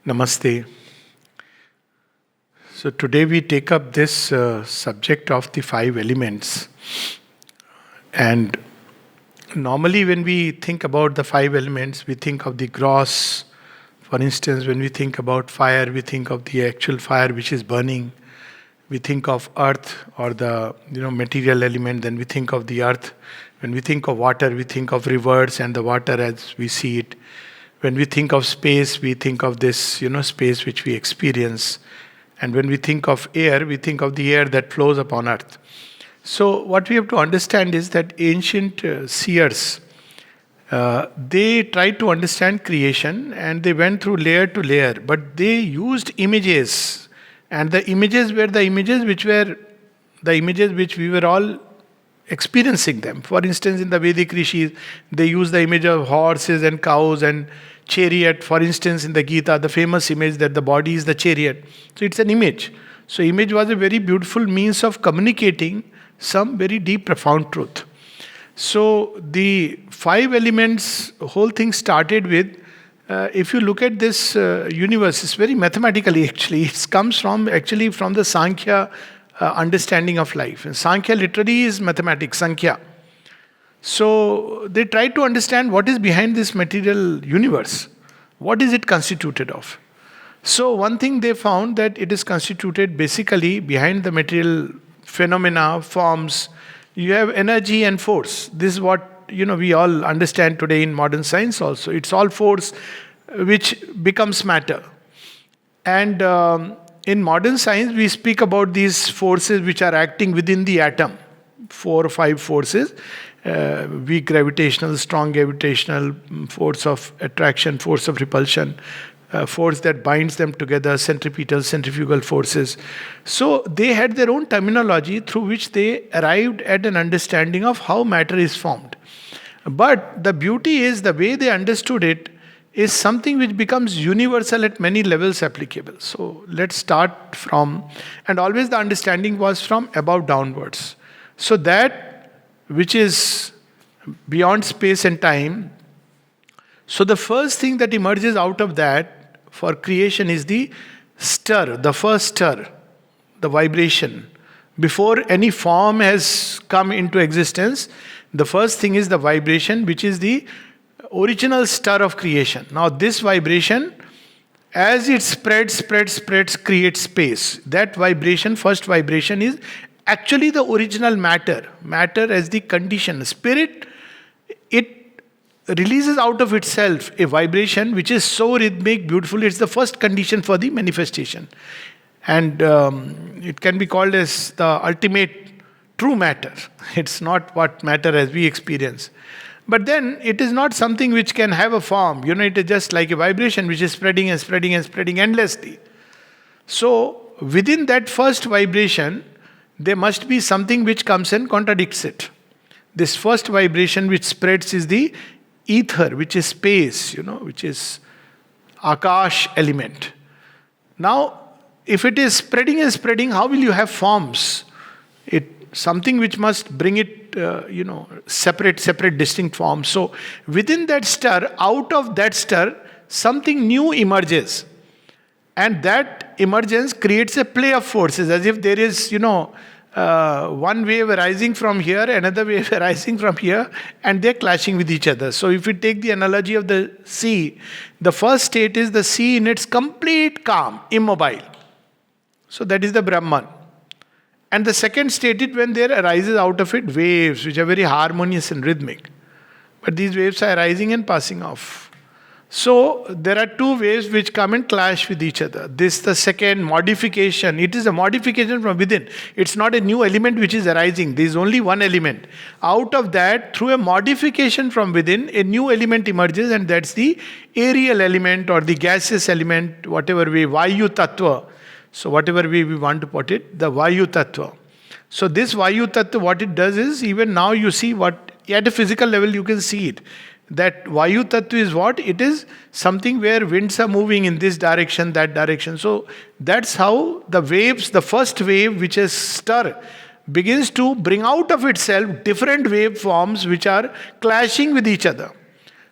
Namaste. So today we take up this subject of the five elements. And normally when we think about the five elements, we think of the gross. For instance, when we think about fire, we think of the actual fire which is burning. We think of earth or the material element, then we think of the earth. When we think of water, we think of rivers and the water as we see it. When we think of space, we think of this, space which we experience. And when we think of air, we think of the air that flows upon earth. So what we have to understand is that ancient seers, they tried to understand creation and they went through layer to layer, but they used images. And the images were the images which were the images which we were all experiencing them. For instance, in the Vedic rishis, they use the image of horses and cows and chariot. For instance, in the Gita, the famous image that the body is the chariot. So it's an image. So image was a very beautiful means of communicating some very deep, profound truth. So the five elements, whole thing started with, if you look at this universe, it's very mathematically actually. It comes from the Sankhya understanding of life. And Sankhya literally is mathematics, Sankhya. So they tried to understand what is behind this material universe. What is it constituted of? So one thing they found that it is constituted basically behind the material phenomena, forms, you have energy and force. This is what we all understand today in modern science also. It's all force which becomes matter. And in modern science, we speak about these forces which are acting within the atom. 4 or 5 forces. Weak gravitational, strong gravitational, force of attraction, force of repulsion, force that binds them together, centrifugal forces. So they had their own terminology through which they arrived at an understanding of how matter is formed. But the beauty is the way they understood it is something which becomes universal at many levels applicable. So let's start from, and always the understanding was from above downwards. So that which is beyond space and time. So the first thing that emerges out of that for creation is the stir, the first stir, the vibration. Before any form has come into existence, the first thing is the vibration, which is the original stir of creation. Now this vibration, as it spreads, creates space. That vibration, first vibration, is actually the original matter. Matter as the condition. Spirit, it releases out of itself a vibration which is so rhythmic, beautiful. It's the first condition for the manifestation. And it can be called as the ultimate true matter. It's not what matter as we experience. But then it is not something which can have a form. It is just like a vibration which is spreading and spreading and spreading endlessly. So within that first vibration, there must be something which comes and contradicts it. This first vibration which spreads is the ether, which is space, which is Akash element. Now, if it is spreading and spreading, how will you have forms? Something which must bring it, separate, distinct forms. So within that stir, out of that stir, something new emerges. And that emergence creates a play of forces, as if there is, one wave arising from here, another wave arising from here, and they're clashing with each other. So if we take the analogy of the sea, the first state is the sea in its complete calm, immobile. So that is the Brahman. And the second state is when there arises out of it waves, which are very harmonious and rhythmic. But these waves are arising and passing off. So there are two waves which come and clash with each other. This the second modification. It is a modification from within. It's not a new element which is arising. There is only one element. Out of that, through a modification from within, a new element emerges, and that's the aerial element or the gaseous element, whatever way, Vayu Tattva. So whatever way we want to put it, the Vayu Tattva. So this Vayu Tattva, what it does is, even now you see what, at a physical level you can see it. That Vayu Tattva is what? It is something where winds are moving in this direction, that direction. So that's how the waves, the first wave which is stir, begins to bring out of itself different wave forms which are clashing with each other.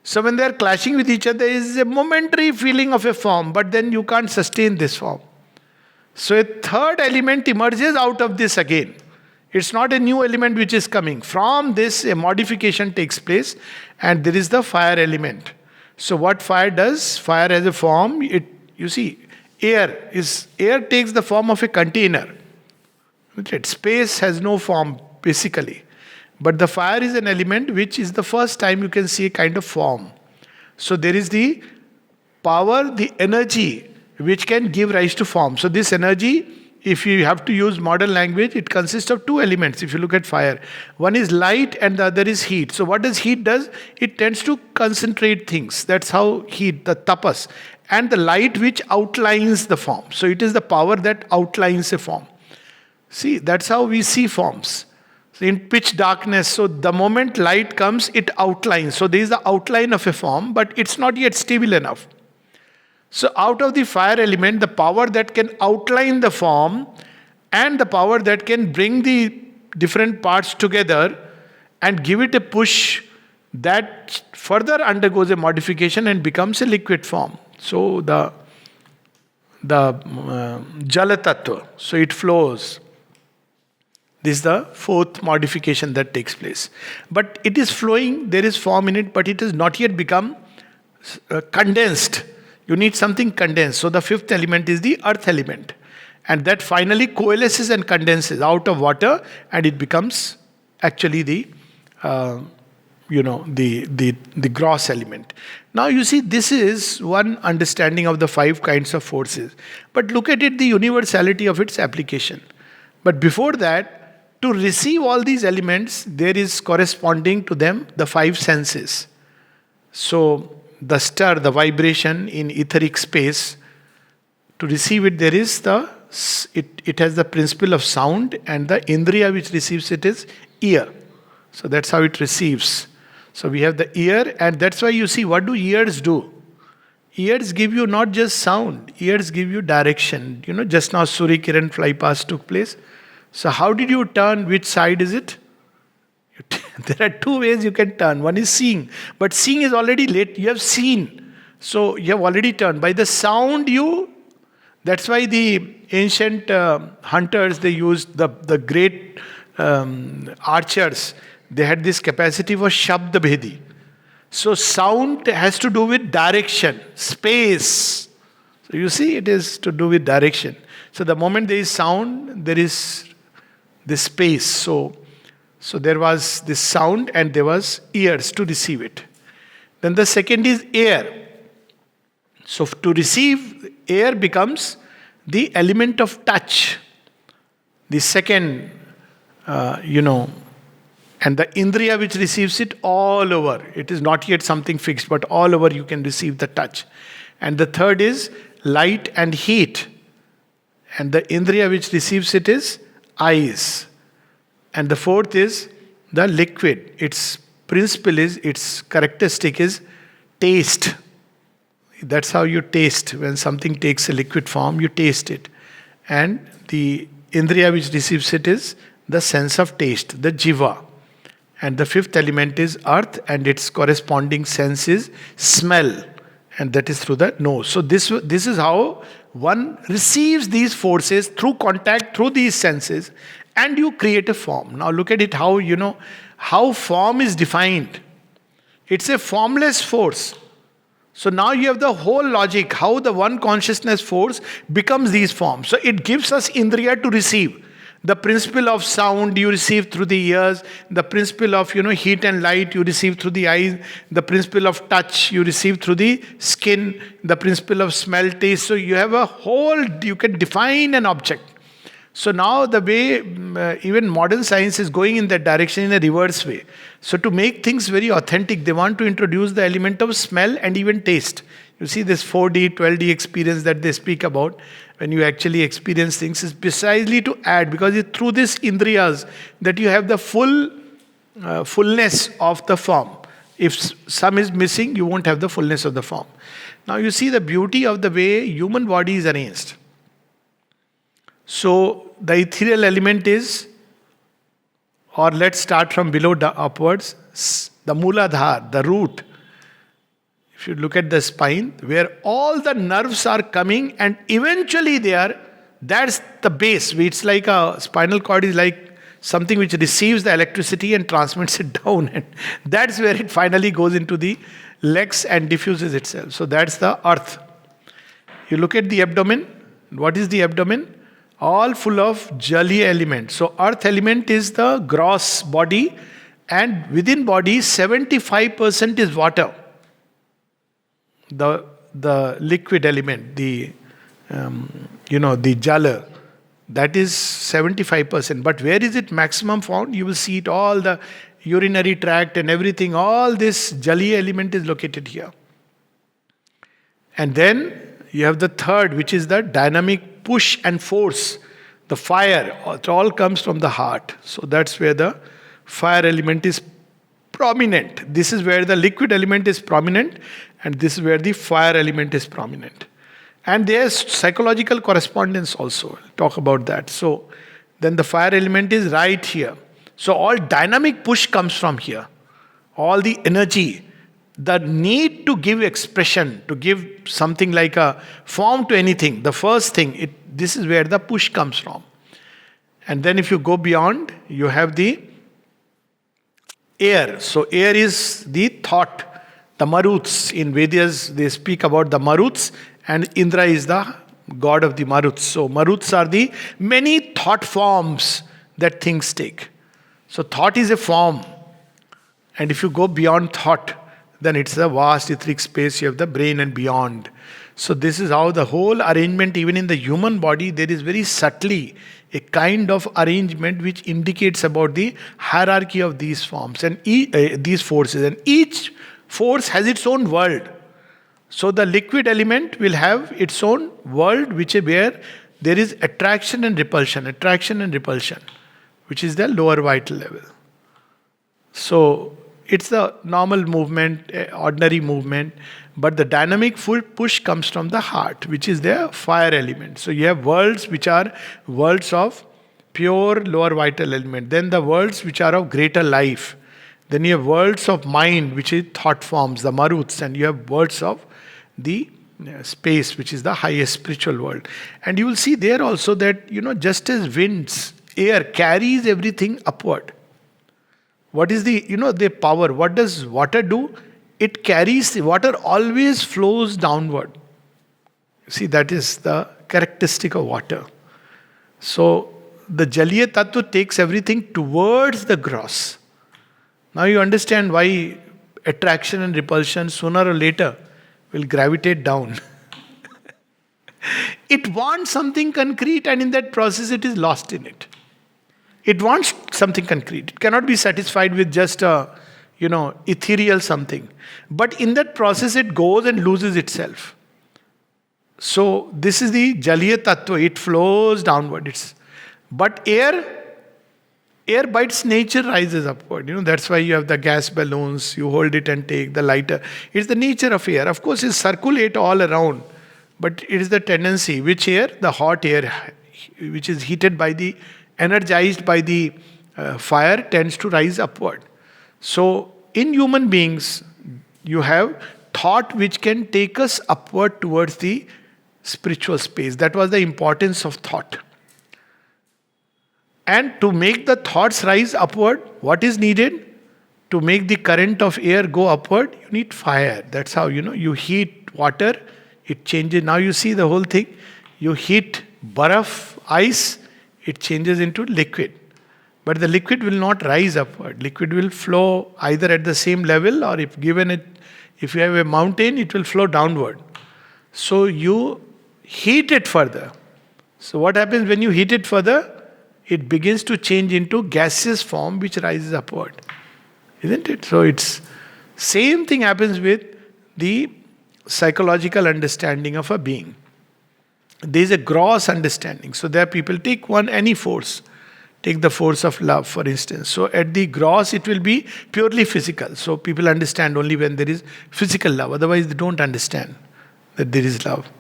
So when they are clashing with each other, there is a momentary feeling of a form, but then you can't sustain this form. So a third element emerges out of this again. It's not a new element which is coming. From this, a modification takes place, and there is the fire element. So what fire does? Fire has a form. You see, air takes the form of a container. Space has no form basically. But the fire is an element which is the first time you can see a kind of form. So there is the power, the energy which can give rise to form. So this energy, if you have to use modern language, it consists of two elements if you look at fire. One is light and the other is heat. So what does heat does? It tends to concentrate things. That's how heat, the tapas. And the light which outlines the form. So it is the power that outlines a form. See, that's how we see forms. So in pitch darkness, so the moment light comes, it outlines. So there is the outline of a form, but it's not yet stable enough. So out of the fire element, the power that can outline the form and the power that can bring the different parts together and give it a push, that further undergoes a modification and becomes a liquid form. So the Jala Tattva, so it flows. This is the fourth modification that takes place. But it is flowing, there is form in it, but it has not yet become condensed. You need something condensed. So the fifth element is the earth element. And that finally coalesces and condenses out of water, and it becomes actually the gross element. Now you see, this is one understanding of the five kinds of forces. But look at it, the universality of its application. But before that, to receive all these elements, there is corresponding to them the five senses. So the stir, the vibration in etheric space, to receive it, there is it has the principle of sound, and the indriya which receives it is ear. So that's how it receives. So we have the ear, and that's why you see, what do ears do? Ears give you not just sound, ears give you direction. Just now Surya Kiran fly past took place. So how did you turn? Which side is it? There are two ways you can turn. One is seeing. But seeing is already late. You have seen. So you have already turned. By the sound that's why the ancient hunters, they used the great archers. They had this capacity for Shabda Bhedi. So sound has to do with direction, space. So you see, it is to do with direction. So the moment there is sound, there is this space. So there was this sound and there was ears to receive it. Then the second is air. So to receive, air becomes the element of touch. The second, and the indriya which receives it all over. It is not yet something fixed, but all over you can receive the touch. And the third is light and heat. And the indriya which receives it is eyes. And the fourth is the liquid. Its principle is, its characteristic is taste. That's how you taste. When something takes a liquid form, you taste it. And the indriya which receives it is the sense of taste, the jiva. And the fifth element is earth, and its corresponding sense is smell. And that is through the nose. So this is how one receives these forces through contact, through these senses, and you create a form. Now look at it, how form is defined. It's a formless force. So now you have the whole logic, how the one consciousness force becomes these forms. So it gives us indriya to receive. The principle of sound you receive through the ears. The principle of heat and light you receive through the eyes. The principle of touch you receive through the skin. The principle of smell, taste. So you have a whole, you can define an object. So now the way even modern science is going in that direction in a reverse way. So to make things very authentic, they want to introduce the element of smell and even taste. You see this 4D, 12D experience that they speak about, when you actually experience things, is precisely to add, because it's through this indriyas that you have the fullness of the form. If some is missing, you won't have the fullness of the form. Now you see the beauty of the way human body is arranged. So the ethereal element is, or let's start from below upwards, the Mooladhar, the root. If you look at the spine, where all the nerves are coming and eventually that's the base. It's like a spinal cord is like something which receives the electricity and transmits it down. And that's where it finally goes into the legs and diffuses itself. So that's the earth. You look at the abdomen. What is the abdomen? All full of jali element. So earth element is the gross body, and within body 75% is water. The liquid element, the jala, that is 75%. But where is it maximum found? You will see it all the urinary tract and everything. All this jali element is located here. And then you have the third, which is the dynamic push and force. The fire, it all comes from the heart. So that's where the fire element is prominent. This is where the liquid element is prominent, and this is where the fire element is prominent. And there's psychological correspondence also. I'll talk about that. So then the fire element is right here. So all dynamic push comes from here. All the energy, the need to give expression, to give something like a form to anything, the first thing, this is where the push comes from. And then if you go beyond, you have the air. So air is the thought, the maruts. In Vedas, they speak about the maruts, and Indra is the god of the maruts. So maruts are the many thought forms that things take. So thought is a form. And if you go beyond thought, then it's a vast etheric space. You have the brain and beyond. So this is how the whole arrangement, even in the human body, there is very subtly a kind of arrangement which indicates about the hierarchy of these forms and these forces. And each force has its own world. So the liquid element will have its own world, where there is attraction and repulsion, which is the lower vital level. So it's the normal movement, ordinary movement, but the dynamic full push comes from the heart, which is the fire element. So you have worlds which are worlds of pure lower vital element. Then the worlds which are of greater life. Then you have worlds of mind, which is thought forms, the maruts, and you have worlds of the space, which is the highest spiritual world. And you will see there also that, just as winds, air carries everything upward. What is the power? What does water do? It carries, the water always flows downward. See, that is the characteristic of water. So, the Jaliya Tattva takes everything towards the gross. Now you understand why attraction and repulsion sooner or later will gravitate down. It wants something concrete, and in that process it is lost in it. It wants something concrete. It cannot be satisfied with just ethereal something. But in that process it goes and loses itself. So this is the Jaliya Tattva. It flows downward. But air by its nature rises upward. That's why you have the gas balloons. You hold it and take the lighter. It's the nature of air. Of course, it circulates all around. But it is the tendency. Which air? The hot air, which is energized by the fire, tends to rise upward. So, in human beings, you have thought which can take us upward towards the spiritual space. That was the importance of thought. And to make the thoughts rise upward, what is needed? To make the current of air go upward, you need fire. That's how, you heat water, it changes. Now you see the whole thing. You heat baraf, ice, it changes into liquid. But the liquid will not rise upward. Liquid will flow either at the same level, or if you have a mountain, it will flow downward. So you heat it further. So what happens when you heat it further? It begins to change into gaseous form which rises upward. Isn't it? So it's same thing happens with the psychological understanding of a being. There is a gross understanding. So there people take any force. Take the force of love, for instance. So at the gross, it will be purely physical. So people understand only when there is physical love. Otherwise, they don't understand that there is love.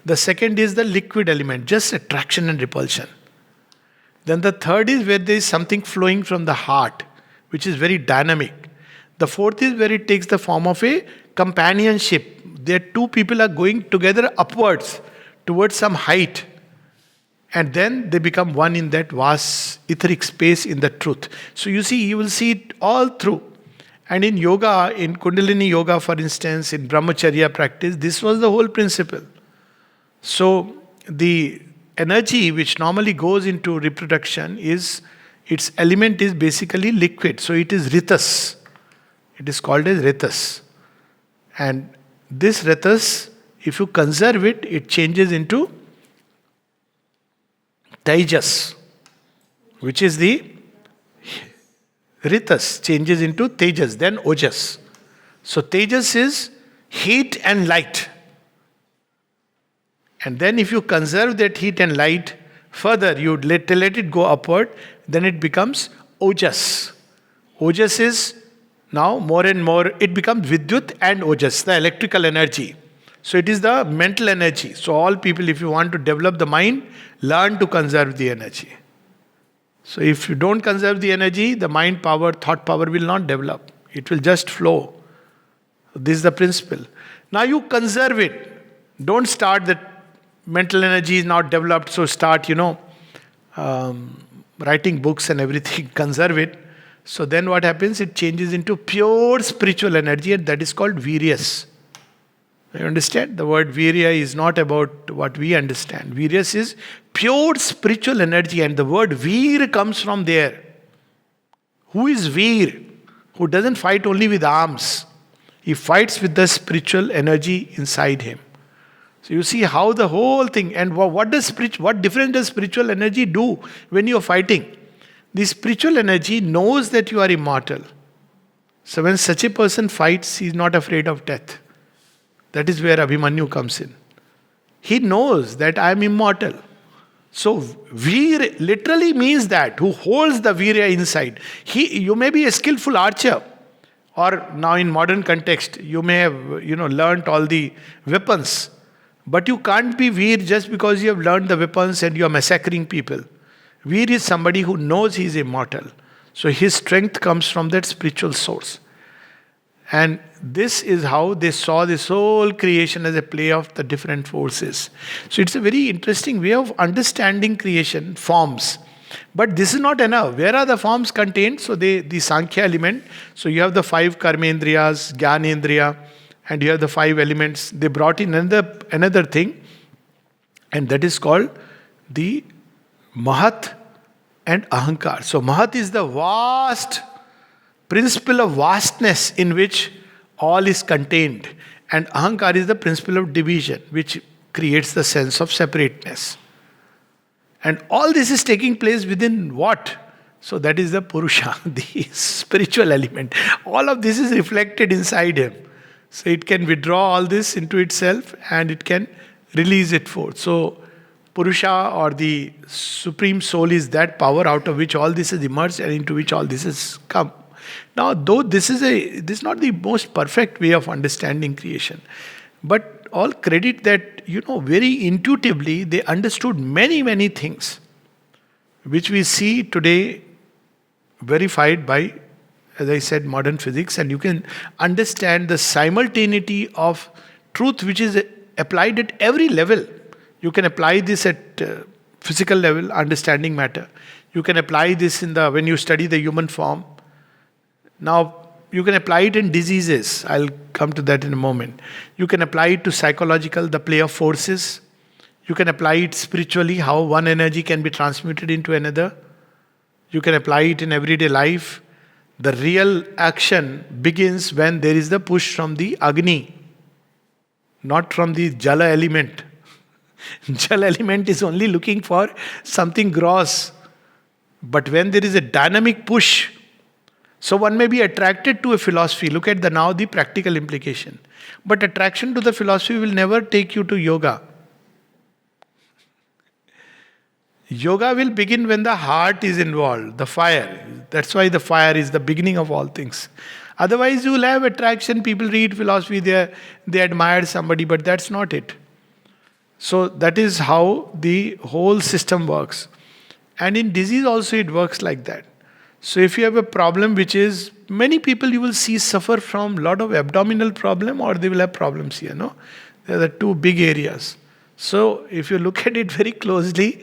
The second is the liquid element, just attraction and repulsion. Then the third is where there is something flowing from the heart, which is very dynamic. The fourth is where it takes the form of a companionship. There two people are going together upwards towards some height. And then they become one in that vast etheric space in the truth. So you see, you will see it all through. And in yoga, in Kundalini yoga, for instance, in Brahmacharya practice, this was the whole principle. So the energy which normally goes into reproduction is, its element is basically liquid. So it is ritas. It is called as ritas. And this ritas, if you conserve it, it changes into Tejas, which is the ritas, changes into Tejas, then Ojas. So Tejas is heat and light. And then if you conserve that heat and light, further you let it go upward, then it becomes Ojas. Ojas is now more and more, it becomes Vidyut and Ojas, the electrical energy. So it is the mental energy. So all people, if you want to develop the mind, learn to conserve the energy. So if you don't conserve the energy, the mind power, thought power will not develop. It will just flow. This is the principle. Now you conserve it. Don't start that mental energy is not developed, so start, writing books and everything. Conserve it. So then what happens? It changes into pure spiritual energy, and that is called Viryas. You understand? The word Virya is not about what we understand. Viryas is pure spiritual energy, and the word Veer comes from there. Who is Veer? Who doesn't fight only with arms. He fights with the spiritual energy inside him. So you see how the whole thing, and what difference does spiritual energy do when you are fighting? The spiritual energy knows that you are immortal. So when such a person fights, he is not afraid of death. That is where Abhimanyu comes in. He knows that I am immortal. So Veer literally means that, who holds the Virya inside. You may be a skillful archer, or now in modern context, you may have learnt all the weapons. But you can't be Veer just because you have learned the weapons and you are massacring people. Veer is somebody who knows he is immortal. So his strength comes from that spiritual source. And this is how they saw this whole creation as a play of the different forces. So it's a very interesting way of understanding creation, forms. But this is not enough. Where are the forms contained? So the Sankhya element. So you have the 5 Karmendriyas, Jnanendriya, and you have the 5 elements. They brought in another thing, and that is called the Mahat and Ahankar. So Mahat is the vast principle of vastness in which all is contained. And Ahankar is the principle of division, which creates the sense of separateness. And all this is taking place within what? So that is the Purusha, the spiritual element. All of this is reflected inside him. So it can withdraw all this into itself and it can release it forth. So Purusha, or the Supreme Soul, is that power out of which all this is emerged and into which all this has come. Now, though this is not the most perfect way of understanding creation, but all credit that, very intuitively they understood many, many things which we see today verified by, as I said, modern physics, and you can understand the simultaneity of truth which is applied at every level. You can apply this at physical level, understanding matter. You can apply this when you study the human form. Now, you can apply it in diseases. I'll come to that in a moment. You can apply it to psychological, the play of forces. You can apply it spiritually, how one energy can be transmuted into another. You can apply it in everyday life. The real action begins when there is the push from the Agni, not from the Jala element. Jala element is only looking for something gross. But when there is a dynamic push, so one may be attracted to a philosophy. Look at the practical implication. But attraction to the philosophy will never take you to yoga. Yoga will begin when the heart is involved, the fire. That's why the fire is the beginning of all things. Otherwise, you will have attraction. People read philosophy, they admire somebody, but that's not it. So that is how the whole system works. And in disease also it works like that. So if you have a problem which is, many people you will see suffer from lot of abdominal problem, or they will have problems here, no? They are the two big areas. So if you look at it very closely,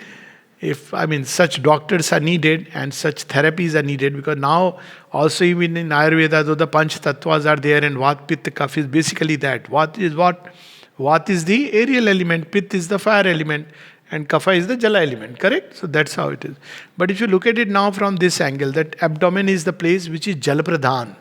such doctors are needed and such therapies are needed, because now also even in Ayurveda, though the Panch Tattvas are there, and Vat, Pitta, Kapha is basically that. Vat is what? Vat is the aerial element, Pitta is the fire element, and Kapha is the Jala element, correct? So that's how it is. But if you look at it now from this angle, that abdomen is the place which is Jal Pradhan.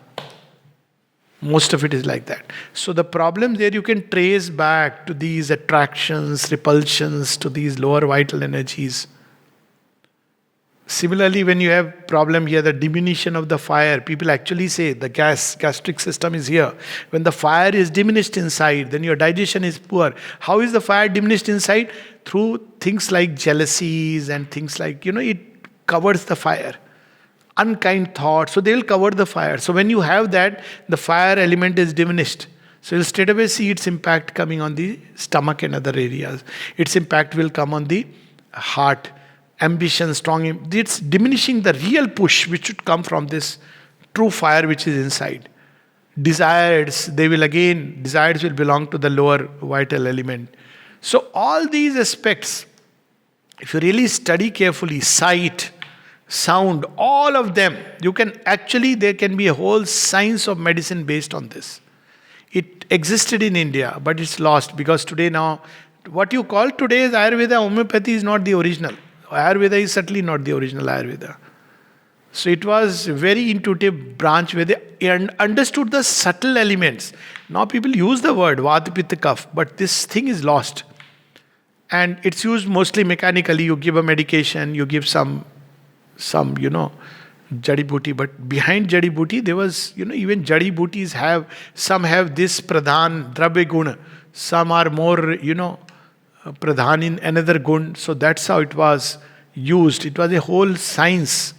Most of it is like that. So the problem there you can trace back to these attractions, repulsions, to these lower vital energies. Similarly, when you have problem here, the diminution of the fire, people actually say the gastric system is here. When the fire is diminished inside, then your digestion is poor. How is the fire diminished inside? Through things like jealousies and things like, it covers the fire. Unkind thoughts, so they will cover the fire. So when you have that, the fire element is diminished. So you'll straight away see its impact coming on the stomach and other areas. Its impact will come on the heart. Ambition, strong, it's diminishing the real push which should come from this true fire which is inside. Desires will belong to the lower vital element. So all these aspects, if you really study carefully, sight, sound, all of them, there can be a whole science of medicine based on this. It existed in India, but it's lost, because today now, what you call today as Ayurveda, homeopathy is not the original. Ayurveda is certainly not the original Ayurveda. So it was a very intuitive branch where they understood the subtle elements. Now people use the word Vata, Pitta, Kapha, but this thing is lost. And it's used mostly mechanically. You give a medication, you give some Jadi Booty. But behind Jadi Booty, there was, even Jadi Booties some have this Pradhan, Drabya Guna. Some are more, Pradhan in another gun. So that's how it was used. It was a whole science,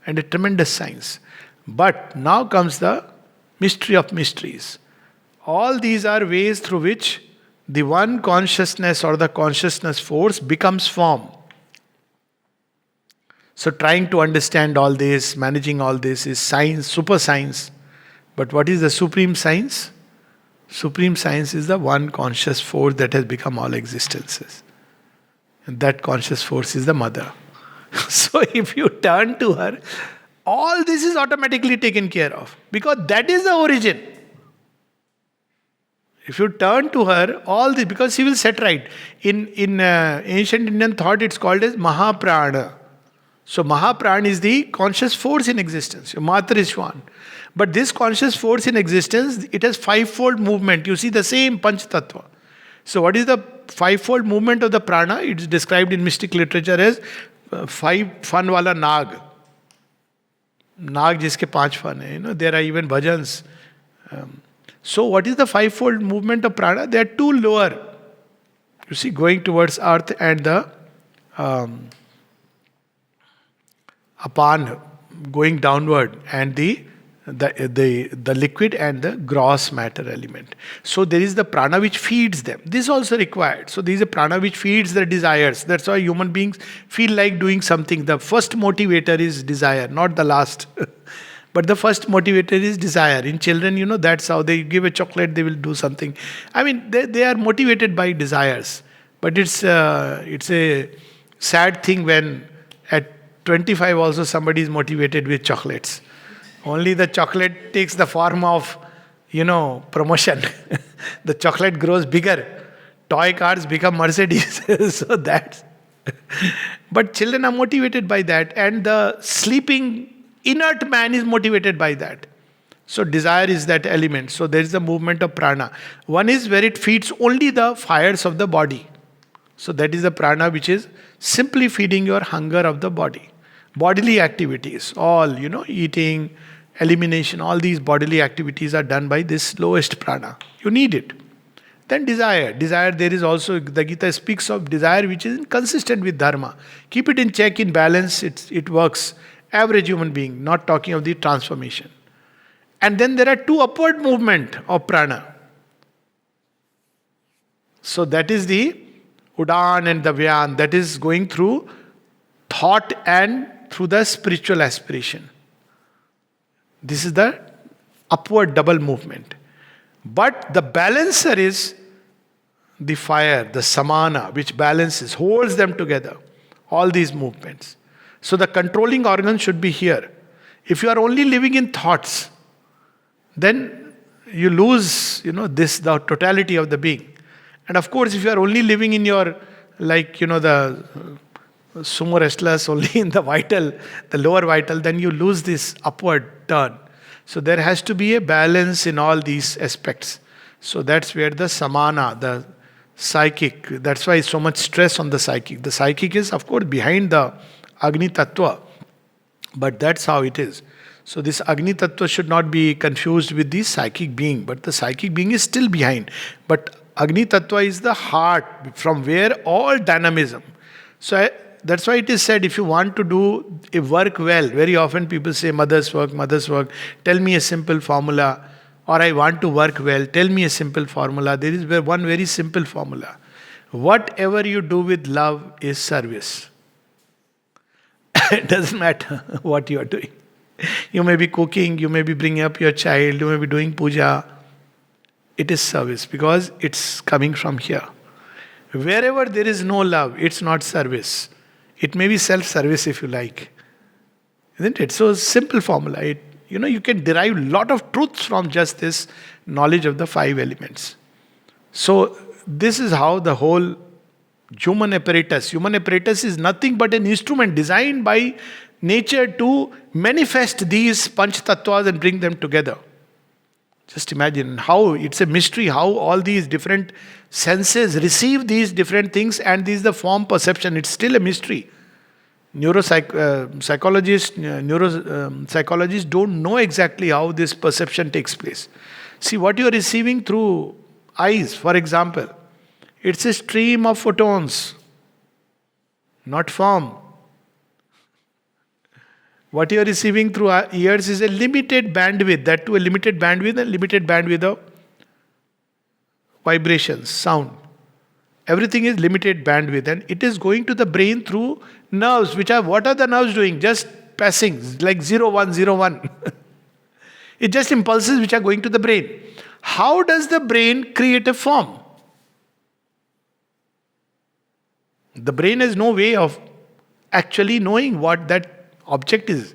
and a tremendous science. But now comes the mystery of mysteries. All these are ways through which the one consciousness or the consciousness force becomes form. So trying to understand all this, managing all this is science, super science. But what is the supreme science? Supreme science is the one conscious force that has become all existences. And that conscious force is the mother. So if you turn to her, all this is automatically taken care of. Because that is the origin. If you turn to her, all this, because she will set right. In ancient Indian thought, it's called as Mahaprana. So Mahaprana is the conscious force in existence. Matra is one. But this conscious force in existence, it has fivefold movement. You see the same Panch Tattva. So what is the fivefold movement of the prana? It's described in mystic literature as five fun wala nag. Nag jiske panch fun hai. There are even bhajans. So what is the fivefold movement of prana? They are two lower. You see, going towards earth and the apan going downward, and the liquid and the gross matter element. So there is the prana which feeds them. This is also required. So there is a prana which feeds the desires. That's why human beings feel like doing something. The first motivator is desire, not the last. But the first motivator is desire. In children, that's how they give a chocolate, they will do something. They are motivated by desires. But it's a sad thing when at 25 also somebody is motivated with chocolates. Only the chocolate takes the form of, promotion. The chocolate grows bigger. Toy cars become Mercedes. So that's... But children are motivated by that. And the sleeping inert man is motivated by that. So desire is that element. So there is the movement of prana. One is where it feeds only the fires of the body. So that is the prana which is simply feeding your hunger of the body. Bodily activities, all, eating, elimination, all these bodily activities are done by this lowest prana. You need it. Then desire. Desire, there is also, the Gita speaks of desire which is consistent with dharma. Keep it in check, in balance, it works. Average human being, not talking of the transformation. And then there are two upward movement of prana. So that is the Udan and the Vyan, that is going through thought and through the spiritual aspiration. This is the upward double movement. But the balancer is the fire, the samana, which balances, holds them together, all these movements. So the controlling organ should be here. If you are only living in thoughts, then you lose, the totality of the being. And of course, if you are only living in your, the sumo wrestlers only in the vital, the lower vital, then you lose this upward turn. So there has to be a balance in all these aspects. So that's where the samana, the psychic, that's why so much stress on the psychic. The psychic is, of course, behind the Agni Tattva, but that's how it is. So this Agni Tattva should not be confused with the psychic being, but the psychic being is still behind. But Agni Tattva is the heart from where all dynamism. So that's why it is said, if you want to do a work well, very often people say, mother's work, tell me a simple formula. Or I want to work well, tell me a simple formula. There is one very simple formula. Whatever you do with love is service. It doesn't matter what you are doing. You may be cooking, you may be bringing up your child, you may be doing puja. It is service because it's coming from here. Wherever there is no love, it's not service. It may be self-service if you like. Isn't it? So simple formula. You can derive a lot of truths from just this knowledge of the 5 elements. So this is how the whole human apparatus is nothing but an instrument designed by nature to manifest these panch tattvas and bring them together. Just imagine how it's a mystery how all these different senses receive these different things, and this is the form perception. It's still a mystery. Psychologists don't know exactly how this perception takes place. See, what you are receiving through eyes, for example, it's a stream of photons, not form. What you are receiving through ears is a limited bandwidth, that too a limited bandwidth of vibrations, sound. Everything is limited bandwidth, and it is going to the brain through nerves, what are the nerves doing? Just passing, like 0, 1, 0, 1. It's just impulses which are going to the brain. How does the brain create a form? The brain has no way of actually knowing what that object is.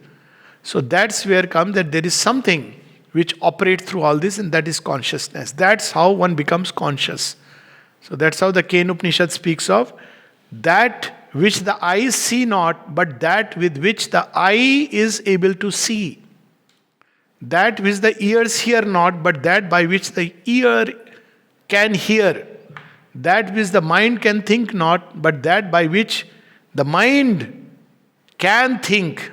So that's where comes that there is something which operates through all this, and that is consciousness. That's how one becomes conscious. So that's how the Ken Upanishad speaks of that which the eyes see not, but that with which the eye is able to see. That which the ears hear not, but that by which the ear can hear. That which the mind can think not, but that by which the mind can think.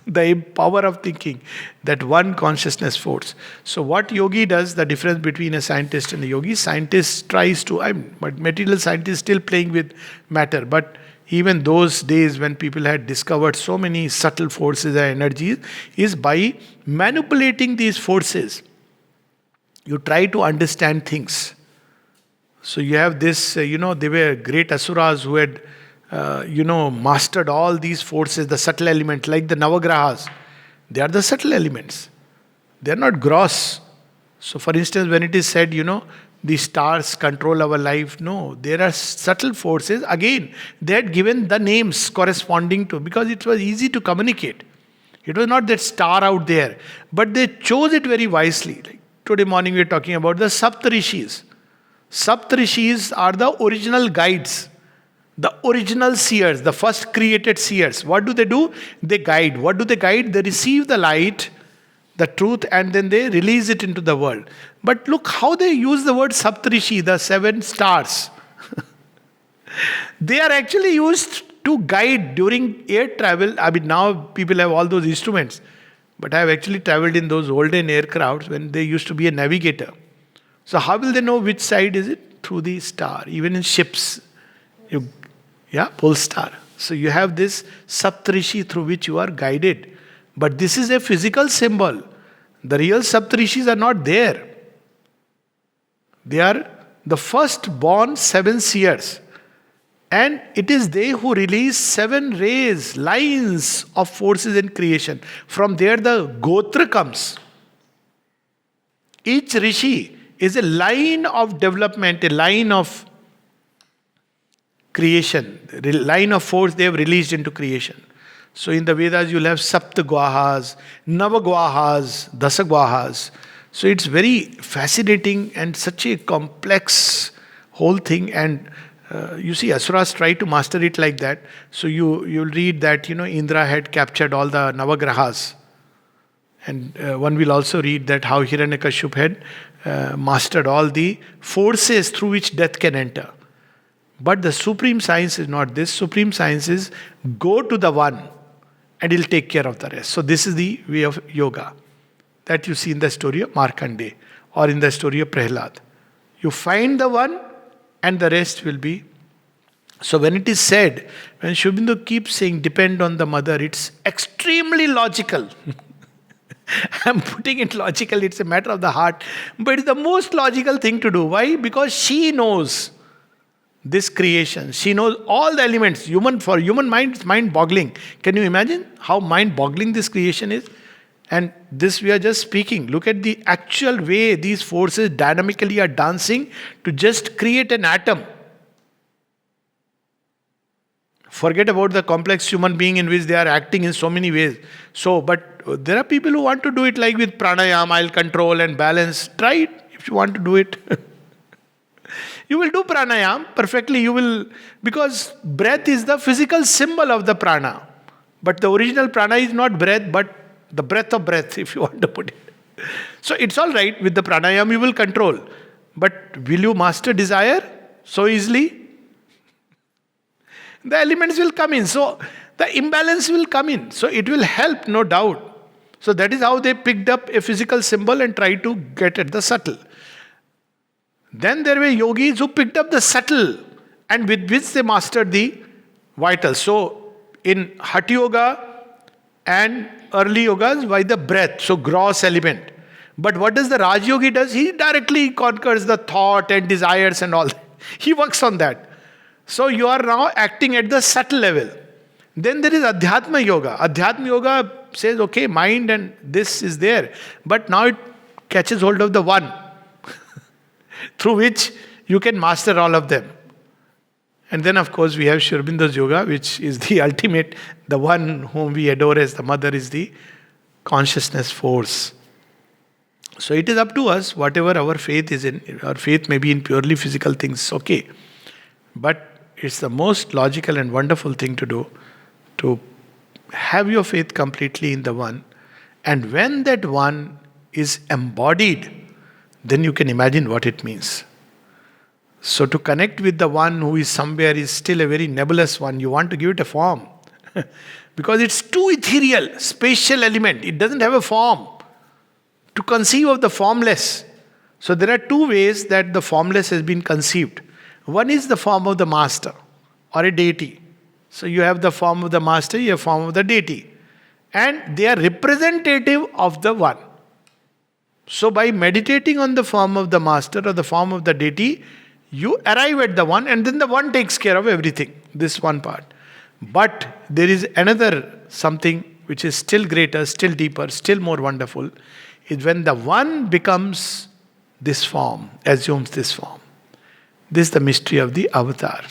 The power of thinking, that one consciousness force. So what yogi does, the difference between a scientist and a yogi, scientist tries to, but material scientist still playing with matter. But even those days when people had discovered so many subtle forces and energies, is by manipulating these forces, you try to understand things. So you have this, they were great asuras who had mastered all these forces, the subtle elements, like the Navagrahas. They are the subtle elements. They are not gross. So for instance, when it is said, the stars control our life, no, there are subtle forces. Again, they had given the names corresponding to, because it was easy to communicate. It was not that star out there, but they chose it very wisely. Like today morning we are talking about the Saptarishis. Saptarishis are the original guides. The original seers, the first created seers. What do? They guide. What do they guide? They receive the light, the truth, and then they release it into the world. But look how they use the word Saptarishi, the 7 stars. They are actually used to guide during air travel. Now people have all those instruments. But I have actually traveled in those olden aircrafts when there used to be a navigator. So how will they know which side is it? Through the star. Even in ships, pole star. So you have this Saptarishi through which you are guided. But this is a physical symbol. The real Saptarishis are not there. They are the first born 7 seers. And it is they who release 7 rays, lines of forces in creation. From there the Gotra comes. Each Rishi is a line of development, a line of creation, a line of force they have released into creation. So in the Vedas you'll have Saptagwahas, Navagwahas, Dasagwahas. So it's very fascinating and such a complex whole thing. And you see, Asuras try to master it like that. So you'll read that Indra had captured all the Navagrahas, and one will also read that how Hiranyakashipu had mastered all the forces through which death can enter. But the supreme science is not this. Supreme science is go to the one, and he'll take care of the rest. So this is the way of yoga that you see in the story of Markandeya or in the story of Prahlad. You find the one, and the rest will be. So when it is said, when Sri Aurobindo keeps saying depend on the mother, it's extremely logical. I'm putting it logical, it's a matter of the heart. But it's the most logical thing to do. Why? Because she knows this creation. She knows all the elements. For human mind, it's mind-boggling. Can you imagine how mind-boggling this creation is? And this we are just speaking. Look at the actual way these forces dynamically are dancing to just create an atom. Forget about the complex human being in which they are acting in so many ways. But there are people who want to do it like with pranayama, I'll control and balance. Try it if you want to do it. You will do pranayama perfectly. Because breath is the physical symbol of the prana. But the original prana is not breath, but the breath of breath, if you want to put it. So it's all right. With the pranayama, you will control. But will you master desire so easily? The elements will come in. So the imbalance will come in. So it will help, no doubt. So that is how they picked up a physical symbol and tried to get at the subtle. Then there were yogis who picked up the subtle and with which they mastered the vital. So in Hatha Yoga and early yogas, by the breath, so gross element. But what does the Raj Yogi does? He directly conquers the thought and desires and all that. He works on that. So you are now acting at the subtle level. Then there is Adhyatma Yoga. Adhyatma Yoga says, okay, mind and this is there. But now it catches hold of the one through which you can master all of them. And then of course we have Sri Aurobindo's Yoga, which is the ultimate, the one whom we adore as the mother is the consciousness force. So it is up to us, whatever our faith is in. Our faith may be in purely physical things, okay. But it's the most logical and wonderful thing to do, to have your faith completely in the one. And when that one is embodied, then you can imagine what it means. So to connect with the one who is somewhere is still a very nebulous one. You want to give it a form. Because it's too ethereal, spatial element. It doesn't have a form. To conceive of the formless. So there are two ways that the formless has been conceived. One is the form of the master or a deity. So you have the form of the master, you have the form of the deity. And they are representative of the one. So by meditating on the form of the master or the form of the deity, you arrive at the one, and then the one takes care of everything. This one part. But there is another something which is still greater, still deeper, still more wonderful, is when the one becomes this form, assumes this form. This is the mystery of the avatar.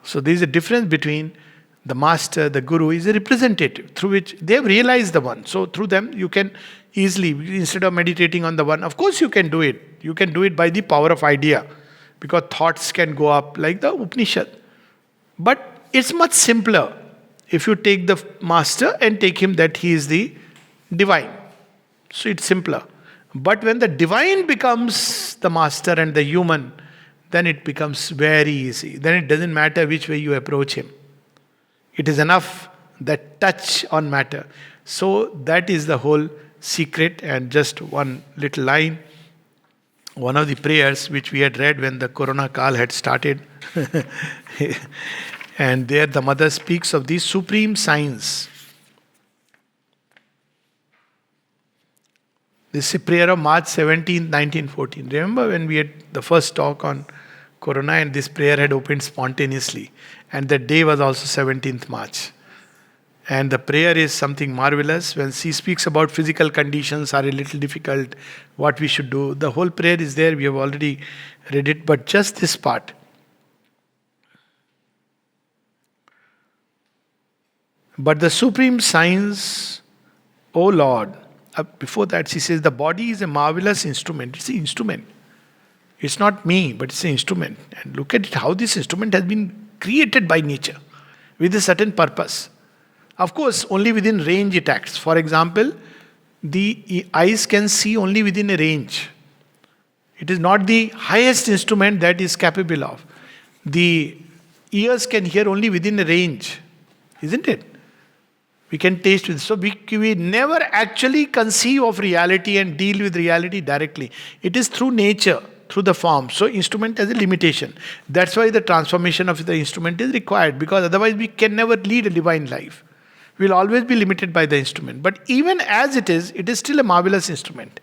So there is a difference between the master, the guru is a representative through which they have realized the one. So through them you can easily, instead of meditating on the one, of course you can do it. You can do it by the power of idea. Because thoughts can go up like the Upanishad. But it's much simpler if you take the master and take him that he is the divine. So it's simpler. But when the divine becomes the master and the human, then it becomes very easy. Then it doesn't matter which way you approach him. It is enough that touch on matter. So that is the whole secret. And just one little line. One of the prayers which we had read when the Corona Kal had started. And there the mother speaks of the supreme science. This is a prayer of March 17, 1914. Remember when we had the first talk on Corona, and this prayer had opened spontaneously. And that day was also 17th March. And the prayer is something marvelous. When she speaks about physical conditions are a little difficult, what we should do, the whole prayer is there. We have already read it, but just this part. But the supreme science, O Lord, before that she says, the body is a marvelous instrument. It's an instrument. It's not me, but it's an instrument. And look at it, how this instrument has been created by nature with a certain purpose. Of course, only within range it acts. For example, the eyes can see only within a range. It is not the highest instrument that is capable of. The ears can hear only within a range, isn't it? We can taste with. So we never actually conceive of reality and deal with reality directly. It is through nature, through the form. So instrument has a limitation. That's why the transformation of the instrument is required, because otherwise we can never lead a divine life. We'll always be limited by the instrument. But even as it is still a marvelous instrument.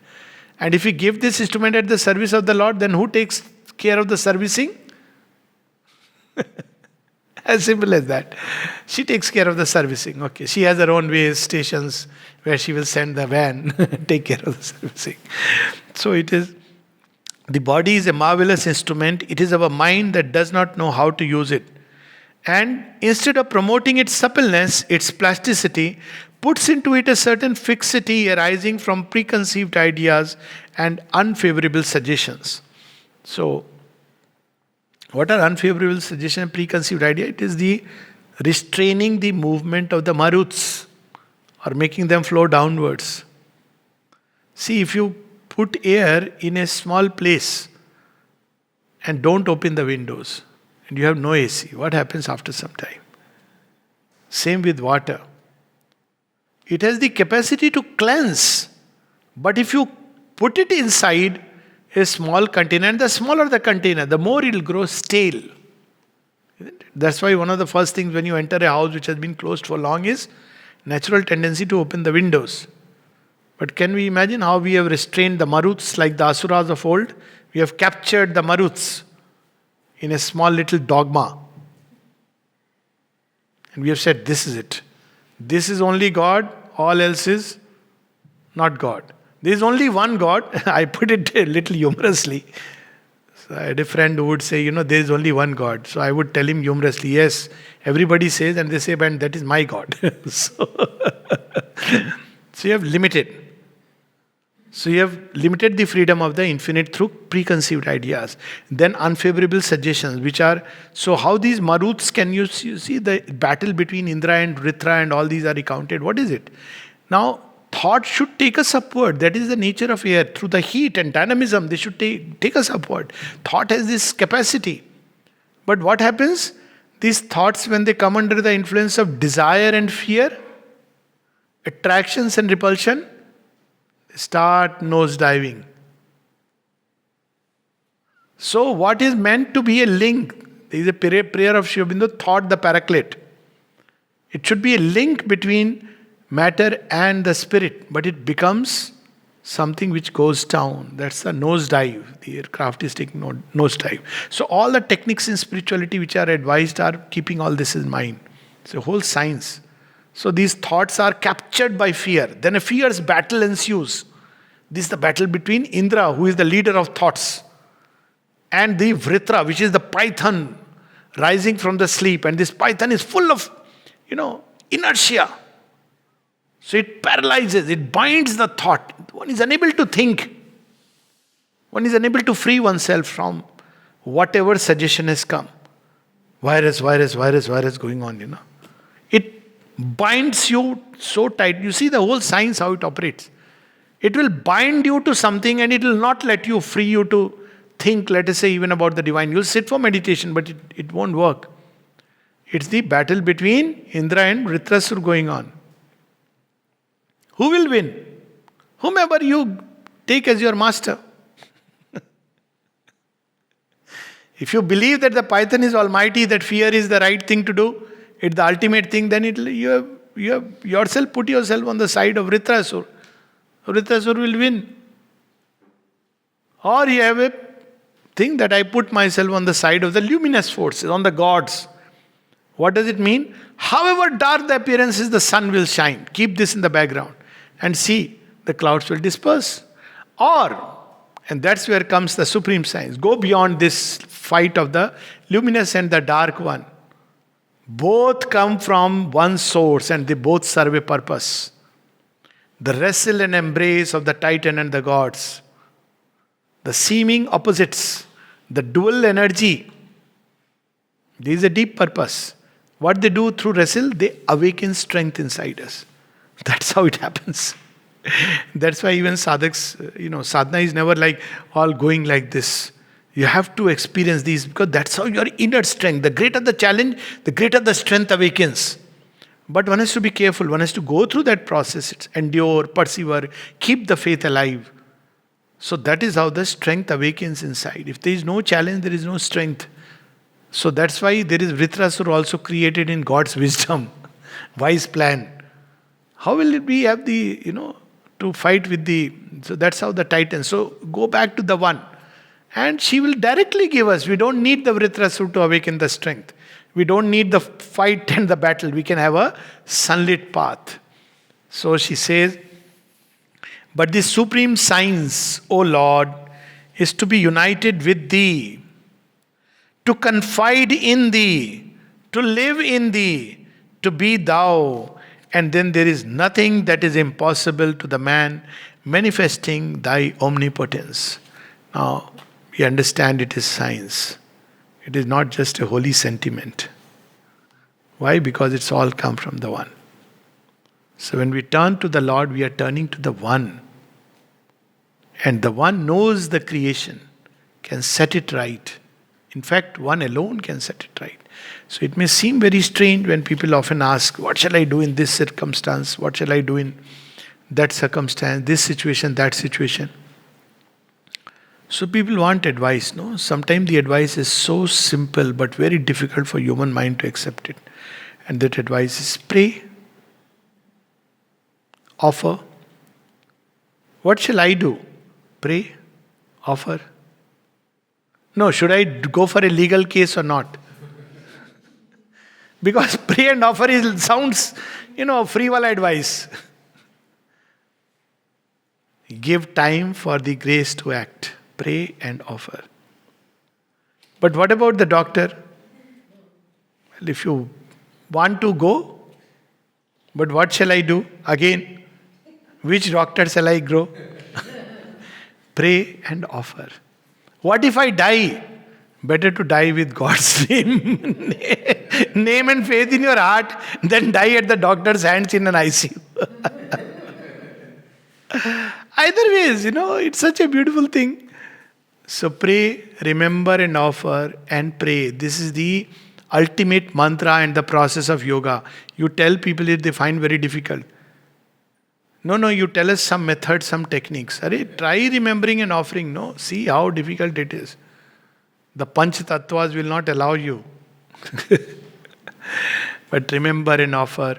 And if we give this instrument at the service of the Lord, then who takes care of the servicing? As simple as that. She takes care of the servicing. Okay, she has her own way stations where she will send the van, take care of the servicing. So it is, the body is a marvelous instrument. It is our mind that does not know how to use it. And instead of promoting its suppleness, its plasticity, puts into it a certain fixity arising from preconceived ideas and unfavorable suggestions. So, what are unfavorable suggestions and preconceived idea? It is the restraining the movement of the maruts or making them flow downwards. See, if you put air in a small place and don't open the windows, and you have no AC, what happens after some time? Same with water. It has the capacity to cleanse, but if you put it inside a small container, and the smaller the container, the more it will grow stale. That's why one of the first things when you enter a house which has been closed for long is natural tendency to open the windows. But can we imagine how we have restrained the maruts like the asuras of old? We have captured the maruts in a small little dogma. And we have said, this is it. This is only God, all else is not God. There is only one God. I put it a little humorously. So I had a friend who would say, there is only one God. So I would tell him humorously, yes, everybody says, and they say, but that is my God. So you have limited. So you have limited the freedom of the infinite through preconceived ideas. Then unfavorable suggestions, which are, so how these maruts can you see the battle between Indra and Vritra and all these are recounted. What is it? Now, thought should take us upward. That is the nature of air. Through the heat and dynamism, they should take us upward. Thought has this capacity. But what happens? These thoughts, when they come under the influence of desire and fear, attractions and repulsion, start nosediving. So what is meant to be a link? There is a prayer of Sri Aurobindo, thought the paraclete. It should be a link between matter and the spirit, but it becomes something which goes down. That's the nosedive. The aircraft is taking nosedive. So all the techniques in spirituality which are advised are keeping all this in mind. It's a whole science. So these thoughts are captured by fear. Then a fierce battle ensues. This is the battle between Indra, who is the leader of thoughts, and the Vritra, which is the python rising from the sleep. And this python is full of, inertia. So it paralyzes, it binds the thought. One is unable to think. One is unable to free oneself from whatever suggestion has come. Virus going on, It binds you so tight. You see the whole science, how it operates. It will bind you to something and it will not let you free you to think, let us say, even about the divine. You'll sit for meditation, but it won't work. It's the battle between Indra and Vritrasur going on. Who will win? Whomever you take as your master. If you believe that the python is almighty, that fear is the right thing to do, it's the ultimate thing, then you have yourself put yourself on the side of Vritrasur. Vritrasur will win. Or you have a Think that I put myself on the side of the luminous forces, on the gods. What does it mean? However dark the appearance is, the sun will shine. Keep this in the background. And see, the clouds will disperse. Or, and that's where comes the supreme science. Go beyond this fight of the luminous and the dark one. Both come from one source and they both serve a purpose. The wrestle and embrace of the Titan and the gods. The seeming opposites. The dual energy. There is a deep purpose. What they do through wrestle, they awaken strength inside us. That's how it happens. That's why even sadhaks, sadhana is never like all going like this. You have to experience these because that's how your inner strength, the greater the challenge, the greater the strength awakens. But one has to be careful. One has to go through that process, endure, persevere, keep the faith alive. So that is how the strength awakens inside. If there is no challenge, there is no strength. So that's why there is Vritrasura also created in God's wisdom, wise plan. How will it be have the, to fight with the, so that's how the Titan. So go back to the one. And she will directly give us. We don't need the Vritrasura to awaken the strength. We don't need the fight and the battle. We can have a sunlit path. So she says, but the supreme science, O Lord, is to be united with thee, to confide in thee, to live in thee, to be thou. And then there is nothing that is impossible to the man manifesting thy omnipotence. Now, we understand it is science. It is not just a holy sentiment. Why? Because it's all come from the one. So when we turn to the Lord, we are turning to the one. And the one knows the creation, can set it right. In fact, one alone can set it right. So it may seem very strange when people often ask, what shall I do in this circumstance? What shall I do in that circumstance, this situation, that situation? So people want advice, no? Sometimes the advice is so simple but very difficult for human mind to accept it. And that advice is pray, offer. What shall I do? Pray, offer. No, should I go for a legal case or not? Because pray and offer sounds, frivol advice. Give time for the grace to act. Pray and offer. But what about the doctor? Well, if you want to go, but what shall I do? Again, which doctor shall I grow? Pray and offer. What if I die? Better to die with God's name. Name and faith in your heart than die at the doctor's hands in an ICU. Either ways, it's such a beautiful thing. So pray, remember and offer and pray. This is the ultimate mantra and the process of yoga. You tell people it, they find very difficult. No, you tell us some method, some techniques. Try remembering and offering. No, see how difficult it is. The Panch Tattvas will not allow you. But remember and offer,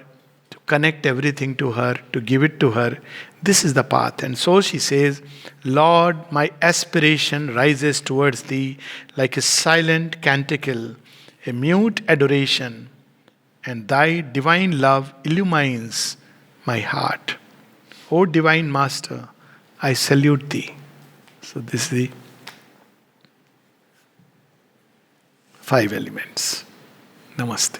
to connect everything to her, to give it to her. This is the path. And so she says, Lord, my aspiration rises towards thee like a silent canticle, a mute adoration, and thy divine love illumines my heart. O Divine Master, I salute thee. So this is the 5 elements. Namaste.